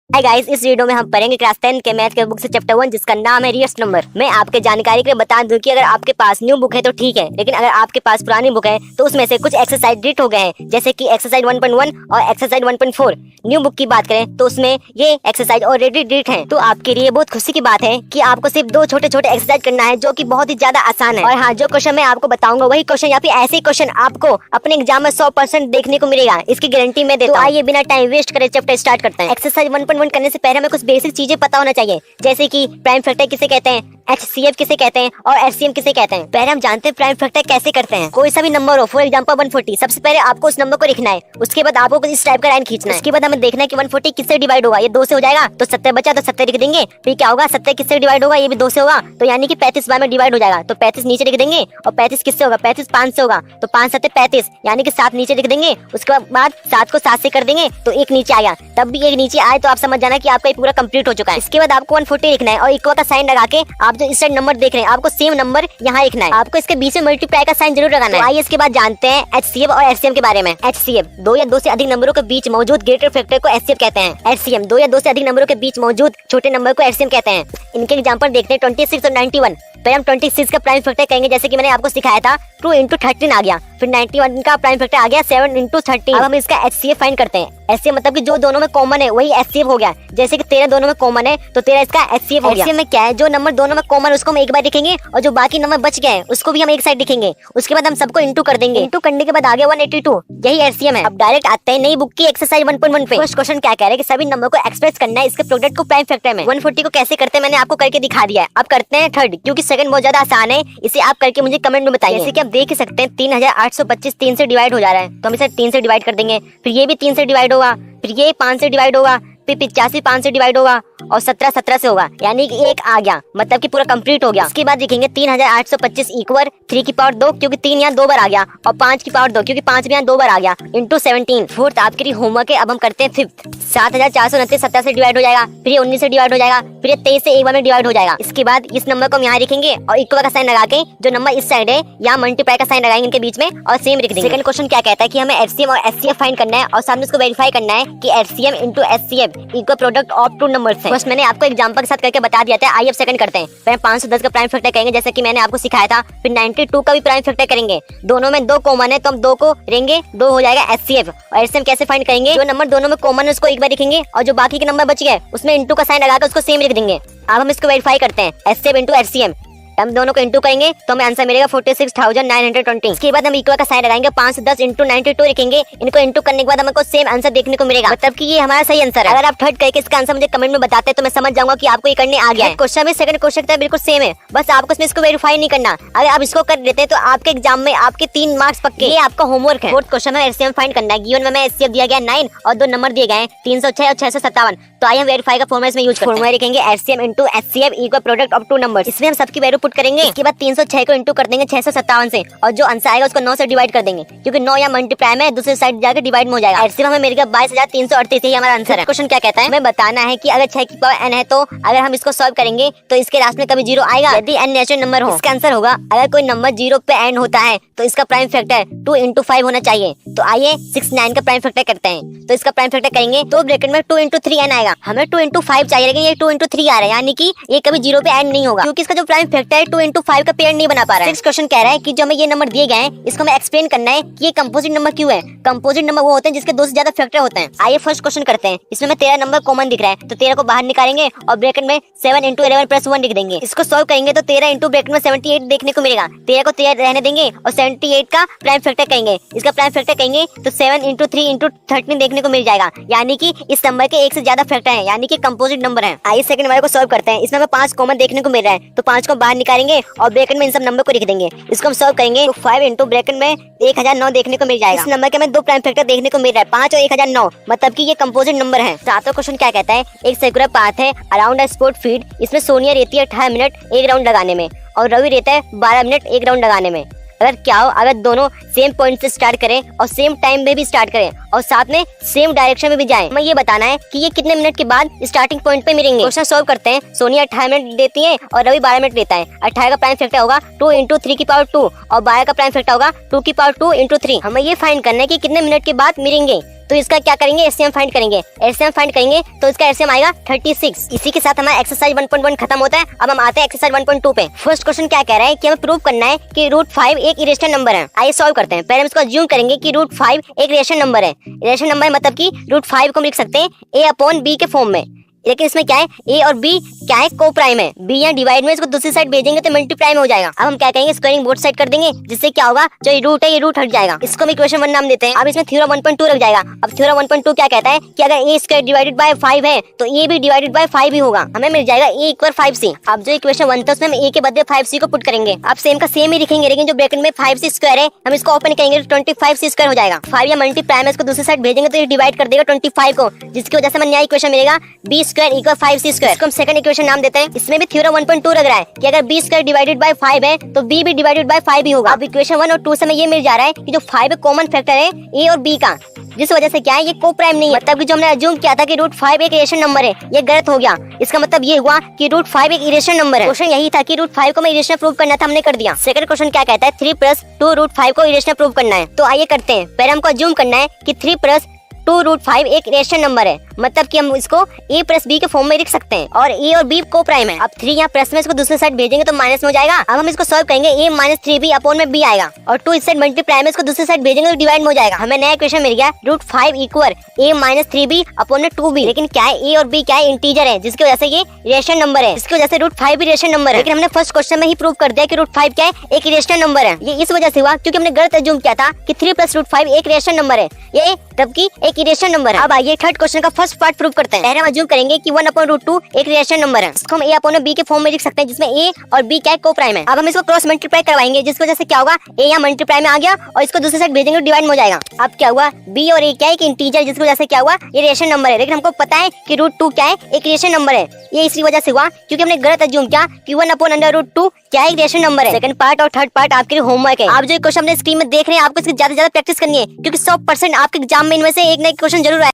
Hi guys, इस video में हम पढ़ेंगे क्लास 10 के मैथ के बुक से चैप्टर 1 जिसका नाम है रियल नंबर। मैं आपके जानकारी के लिए बता दूं कि अगर आपके पास न्यू बुक है तो ठीक है, लेकिन अगर आपके पास पुरानी बुक है तो उसमें से कुछ एक्सरसाइज डिलीट हो गए हैं, जैसे कि एक्सरसाइज 1.1 और एक्सरसाइज 1.4। न्यू बुक की बात करें तो उसमें ये एक्सरसाइज ऑलरेडी डिलीट है। तो आपके लिए बहुत खुशी की बात है कि आपको सिर्फ दो छोटे छोटे एक्सरसाइज करना है, जो की बहुत ही ज्यादा आसान है। और हाँ, जो क्वेश्चन मैं आपको बताऊंगा वही क्वेश्चन या फिर ऐसे क्वेश्चन आपको अपने एग्जाम में 100% देखने को मिलेगा, इसकी गारंटी मैं देता हूं। आइए बिना टाइम वेस्ट करे चैप्टर स्टार्ट करते हैं। एक्सरसाइज 1.1 करने से पहले हमें कुछ बेसिक चीजें पता होना चाहिए, जैसे कि प्राइम फैक्टर किसे कहते हैं, HCF किसे कहते हैं और LCM किसे कहते हैं। पहले हम जानते हैं प्राइम फैक्टर कैसे करते हैं। कोई सा भी नंबर हो, फॉर एग्जांपल 140, सबसे पहले आपको उस नंबर को लिखना है, उसके बाद आपको कुछ इस टाइप का लाइन खींचना है। उसके बाद हमें देखना है कि 140 किससे डिवाइड होगा, ये 2 से हो जाएगा तो 70 बचा तो 70 लिख देंगे। फिर क्या होगा, 70 किससे डिवाइड होगा, ये भी 2 से होगा तो यानी कि 35 बार में डिवाइड हो जाएगा, तो 35 नीचे लिख देंगे। और 35 किससे होगा, 35 5 से होगा तो 5 7 35 यानी कि 7 नीचे लिख देंगे। उसके बाद 7 को 7 से कर देंगे तो 1 नीचे आया, तब भी 1 नीचे आए तो आप समझ जाना कि आपका ये पूरा कंप्लीट हो चुका है। इसके बाद आपको 140 लिखना है और इक्वल का साइन लगा के आप जो इस साइड नंबर देख रहे हैं आपको सेम नंबर यहाँ लिखना है। आपको इसके बीच में मल्टीप्लाई का साइन जरूर लगाना है। आइए इसके बाद जानते हैं HCF और LCM के बारे में। HCF 2 या 2 से अधिक नंबरों के बीच मौजूद ग्रेटर फैक्टर को HCF कहते हैं। LCM 2 या 2 से अधिक नंबरों के बीच मौजूद छोटे नंबर को LCM कहते हैं। इनके एग्जांपल देखते हैं 26 और 91। पहले हम 26 का प्राइम फैक्टर कहेंगे, जैसे कि मैंने आपको सिखाया था 2 × 13 आ गया। फिर 91 का प्राइम फैक्टर आ गया 7 × 13। अब हम इसका HCF फाइंड करते हैं। HCF मतलब कि जो दोनों में कॉमन है वही HCF हो गया। जैसे कि 13 दोनों में कॉमन है तो 13 इसका HCF हो गया। HCF में क्या है, जो नंबर दोनों में कॉमन है उसको हम एक बार लिखेंगे और जो बाकी नंबर बच गए हैं उसको भी हम एक साइड लिखेंगे। उसके बाद हम सबको इंटू कर देंगे। इंटू करने के बाद आ गया 182, यही LCM है। अब डायरेक्ट आते हैं नई बुक की एक्सरसाइज 1.1 पे। फर्स्ट क्वेश्चन क्या कह रहा है कि सभी नंबर को एक्सप्रेस करना है इसके प्रोडक्ट को प्राइम फैक्टर में। 140 को कैसे करते हैं मैंने आपको करके दिखा दिया है। अब करते हैं थर्ड, क्योंकि सेकंड बहुत ज्यादा आसान है, इसे आप करके मुझे कमेंट में बताइए। जैसे कि आप देख सकते हैं 3825 3 से डिवाइड हो जा रहा है तो हम इसे 3 से डिवाइड कर देंगे। फिर ये भी 3 से डिवाइड होगा, फिर ये 5 से डिवाइड होगा, फिर 85 5 से डिवाइड होगा और 17 17 से होगा, यानी कि 1 आ गया, मतलब कि पूरा कंप्लीट हो गया। उसके बाद लिखेंगे 3825 इक्वल 3 की पावर 2, क्योंकि 3 यहाँ 2 बार आ गया, और 5 की पावर 2 क्योंकि 5 भी यहाँ 2 बार आ गया, इंटू 17। फोर्थ आपके लिए होमवर्क है। अब हम करते हैं फिफ्थ। 7429 17 से डिवाइड हो जाएगा, फिर ये 19 से डिवाइड हो जाएगा, फिर ये 23 से एक बार में डिवाइड हो जाएगा। इसके बाद इस नंबर को हम यहाँ लिखेंगे और इक्वल का साइन लगा के जो नंबर इस साइड है यहाँ मल्टीप्लाई का साइन लगाएंगे इनके बीच में और सेम लिख देंगे। सेकंड क्वेश्चन क्या कहता है कि हमें LCM और HCF फाइंड करना है और सामने उसको वेरीफाई करना है कि LCM into HCF equal product of 2 numbers है। बस मैंने आपको एग्जांपल के साथ करके बता दिया था। आइए अब सेकंड करते हैं। पहले 510 का प्राइम फैक्टर करेंगे, जैसे कि मैंने आपको सिखाया था। फिर 92 का भी प्राइम फैक्टर करेंगे। दोनों में 2 कॉमन है तो हम 2 को लेंगे, 2 हो जाएगा HCF। और LCM कैसे फाइंड करेंगे, जो नंबर दोनों में कॉमन है उसको एक बार लिखेंगे और जो बाकी के नंबर बच गए उसमें इंटू का साइन लगाकर उसको सेम लिख देंगे। अब हम इसको वेरीफाई करते हैं, HCF इंटू LCM। हम दोनों को इंटू करेंगे तो हमें आंसर मिलेगा 46,920। इसके बाद हम इक्वल का साइन लगाएंगे, 510 इंटू 92 लिखेंगे। इनको इंटू करने के बाद हमको सेम आंसर देखने को मिलेगा, मतलब कि ये हमारा सही आंसर है। अगर आप थर्ड करके इसका आंसर मुझे कमेंट में बताते हैं तो मैं समझ जाऊंगा कि आपको ये करने आ गया है। क्वेश्चन में सेकंड क्वेश्चन बिल्कुल सेम है, बस आपको इसमें इसको वेरीफाई नहीं करना। अगर आप इसको कर देते हैं तो आपके एग्जाम में आपके 3 मार्क्स पक्के। ये आपका होमवर्क है। फोर्थ क्वेश्चन में LCM फाइंड करना है। गिवन में HCF दिया गया 9 और 2 नंबर दिए गए 306 और 657। तो आइए हम वेरीफाई का फॉर्मूला इसमें यूज करते हैं। फॉर्मूला लिखेंगे LCM into HCF equal product of 2 numbers. इसमें हम सबकी वैल्यू पुट करेंगे। इसके बाद 306 को इंटू कर देंगे 657 से और जो आंसर आएगा उसको 9 से डिवाइड कर देंगे, क्योंकि 9 या मल्टीप्लाई में दूसरी साइड जाकर डिवाइड में हो जाएगा। LCM हमें मिलेगा 22,338। हमारा आंसर है। क्वेश्चन क्या कहता है, हमें बताना है कि अगर 6 की पावर n है तो अगर हम इसको सॉल्व करेंगे तो इसके लास्ट में कभी 0 आएगा यदि n नेचुरल नंबर हो। इसका आंसर होगा अगर कोई नंबर 0 पे एंड होता है तो इसका प्राइम फैक्टर 2 × 5 होना चाहिए। तो आइए 69 का प्राइम फैक्टर करते हैं। तो इसका प्राइम फैक्टर करेंगे तो ब्रैकेट में 2 × 3n आएगा। हमें 2 × 5 चाहिए, लेकिन ये 2 × 3 आ रहा है, यानी कि ये कभी 0 पे एंड नहीं होगा, क्योंकि इसका जो प्राइम फैक्टर है 2 × 5 का पेयर नहीं बना पा रहा है। क्वेश्चन कह रहा है कि जो हमें ये नंबर दिए गए हैं इसको हमें एक्सप्लेन करना है कि ये कंपोजिट नंबर क्यों है। कंपोजिट नंबर वो होते हैं जिसके 2 से ज्यादा फैक्टर होते हैं। आइए फर्स्ट क्वेश्चन करते हैं। इसमें हमें 13 नंबर कॉमन दिख रहा है तो 13 को बाहर निकालेंगे और ब्रैकेट में 7 × 11 + 1 लिख देंगे। इसको सॉल्व करेंगे तो 13 इंटू ब्रैकेट में 78 देखने को मिलेगा। 13 को 13 रहने देंगे और 78 का प्राइम फैक्टर करेंगे। इसका प्राइम फैक्टर करेंगे तो 7 × 3 × 13 देखने को मिल जाएगा, यानी कि इस नंबर के 1 से ज्यादा फैक्टर है, यानी कि कंपोजिट नंबर है। आइए सेकंड वाले को सॉल्व करते हैं। इसमें हमें 5 कॉमन देखने को मिल रहा है तो 5 को बाहर निकालेंगे और ब्रैकेट में इन सब नंबर को लिख देंगे। इसको हम सॉल्व करेंगे तो 5 इंटू ब्रैकेट में 1009 देखने को मिल जाएगा। इस नंबर के हमें 2 प्राइम फैक्टर देखने को मिल रहा है, 5 और 1009, मतलब कि ये कंपोजिट नंबर है। सातवां क्वेश्चन क्या कहता है, एक सर्कुलर पाथ है अराउंड अ स्पोर्ट फील्ड। इसमें सोनिया रहती है 18 मिनट 1 राउंड लगाने में और रवि रहता है 12 मिनट 1 राउंड लगाने में। अगर क्या हो, अगर दोनों सेम पॉइंट से स्टार्ट करें और सेम टाइम में भी स्टार्ट करें और साथ में सेम डायरेक्शन में भी जाएं, हमें ये बताना है कि ये कितने मिनट के बाद स्टार्टिंग पॉइंट पे मिलेंगे। क्वेश्चन सॉल्व करते हैं। सोनिया 18 मिनट देती है और रवि 12 मिनट देता है। 18 का प्राइम फैक्टर होगा 2 × 3 की पावर 2 और 12 का प्राइम फैक्टर होगा 2 की पावर 2 × 3। हमें ये फाइंड करना है कि कितने मिनट के बाद मिलेंगे। तो इसका क्या करेंगे, एलसीएम फाइंड करेंगे। एलसीएम फाइंड करेंगे तो इसका एलसीएम आएगा 36। इसी के साथ हमारा एक्सरसाइज 1.1 खत्म होता है। अब हम आते हैं एक्सरसाइज 1.2 पे। फर्स्ट क्वेश्चन क्या कह रहा है कि हमें प्रूव करना है कि √5 एक इरेशनल नंबर है। आइए सॉल्व करते हैं। पहले हम इसको अज्यूम करेंगे कि √5 एक इरेशनल नंबर है। इरेशनल नंबर मतलब कि √5 को हम लिख सकते हैं a/b के फॉर्म में, लेकिन इसमें क्या है, ए और बी क्या है, को प्राइम है। बी या डिवाइड में इसको दूसरी साइड भेजेंगे तो मल्टीप्लाई में हो जाएगा। अब हम क्या करेंगे, स्क्वायरिंग बोथ साइड कर देंगे, जिससे क्या होगा, जो ये रूट है ये रूट हट जाएगा। इसको हम इक्वेशन 1 नाम देते हैं। अब इसमें थ्योरम 1.2 लग जाएगा। अब थ्योरम 1.2 क्या कहता है कि अगर ए स्क्वायर डिवाइडेड बाय 5 है तो ए भी डिवाइडेड बाय 5 ही होगा। हमें मिल जाएगा ए इक्वल 5c। अब जो इक्वेशन 1 था उसमें हम ए के बदले 5c को पुट करेंगे। अब सेम का सेम ही लिखेंगे, लेकिन जो ब्रैकेट में 5c स्क्वायर है हम इसको ओपन करेंगे तो 25c स्क्वायर हो जाएगा। 5 या मल्टीप्लाई में इसको दूसरी साइड भेजेंगे तो ये डिवाइड कर देगा 25 को, जिसकी वजह से हमें नया इक्वेशन मिलेगा b square equal 5c square. इसको हम सेकंड इक्वेशन नाम देते हैं। इसमें भी थ्योरम 1.2 लग रहा है कि अगर b स्क्वायर डिवाइडेड बाय 5 है तो b भी डिवाइडेड बाय 5 ही होगा। अब इक्वेशन 1 और 2 से हमें ये मिल जा रहा है कि जो 5 है कॉमन फैक्टर है a और b का, जिस वजह से क्या है, ये को प्राइम नहीं है। मतलब कि जो हमने अज्यूम किया था कि √5 एक इरेशनल नंबर है, ये गलत हो गया। इसका मतलब ये हुआ कि √5 एक इरेशनल नंबर है। क्वेश्चन यही था कि √5 को मैं इरेशनल प्रूव करना था, हमने कर दिया। सेकंड क्वेश्चन क्या कहता है, 3 + 2 √5 को इरेशनल प्रूव करना है। तो आइए करते हैं। पहले हमको अज्यूम करना है कि 3 + 2 √5 एक इरेशनल नंबर है, मतलब कि हम इसको a + b के फॉर्म में लिख सकते हैं और a और b को प्राइम है। अब 3 यहाँ प्लस में इसको दूसरी साइड भेजेंगे तो माइनस में हो जाएगा। अब हम इसको सॉल्व करेंगे, a - 3b अपॉन में b आएगा और 2 इस साइड मल्टीप्लाई में इसको दूसरी साइड भेजेंगे तो डिवाइड में हो जाएगा। हमें नया इक्वेशन मिल गया √5 इक्वल a - 3b अपॉन में 2b। लेकिन क्या है, a और b क्या है, इंटीजर है, जिसकी वजह से ये इरेशनल नंबर है। इसकी वजह से √5 भी इरेशनल नंबर है। लेकिन हमने फर्स्ट क्वेश्चन में ही प्रूव कर दिया कि √5 क्या है, एक इरेशनल नंबर है। ये इस वजह से हुआ क्योंकि हमने गलत अज्यूम किया था कि 3 + √5 एक इरेशनल नंबर है, ये जबकि एक इरेशनल नंबर है। अब आइए थर्ड क्वेश्चन का फर्स्ट पार्ट प्रूव करते हैं। पहले हम अज्यूम करेंगे कि 1/√2 एक इरेशनल नंबर है। इसको हम a/b के फॉर्म में लिख सकते हैं, जिसमें a और b क्या है, को प्राइम है। अब हम इसको क्रॉस मल्टीप्लाई करवाएंगे, जिसकी वजह से क्या होगा, a यहाँ मल्टीप्लाई में आ गया और इसको दूसरी साइड भेजेंगे तो डिवाइड में हो जाएगा। अब क्या हुआ, b और a क्या है, एक इंटीजर, जिसकी वजह से क्या हुआ, ये इरेशनल नंबर है। लेकिन हमको पता है कि √2 क्या है, एक इरेशनल नंबर है। ये इसी वजह से हुआ क्योंकि हमने गलत अज्यूम किया कि 1/√2 क्या है, एक इरेशनल नंबर है। सेकंड पार्ट और थर्ड पार्ट आपके लिए होमवर्क है। आप जो क्वेश्चन अपने स्क्रीन में देख रहे हैं, आपको इसकी ज्यादा प्रैक्टिस करनी है, क्योंकि 100% आपके एग्जाम में इनमें से एक ना एक क्वेश्चन जरूर आए।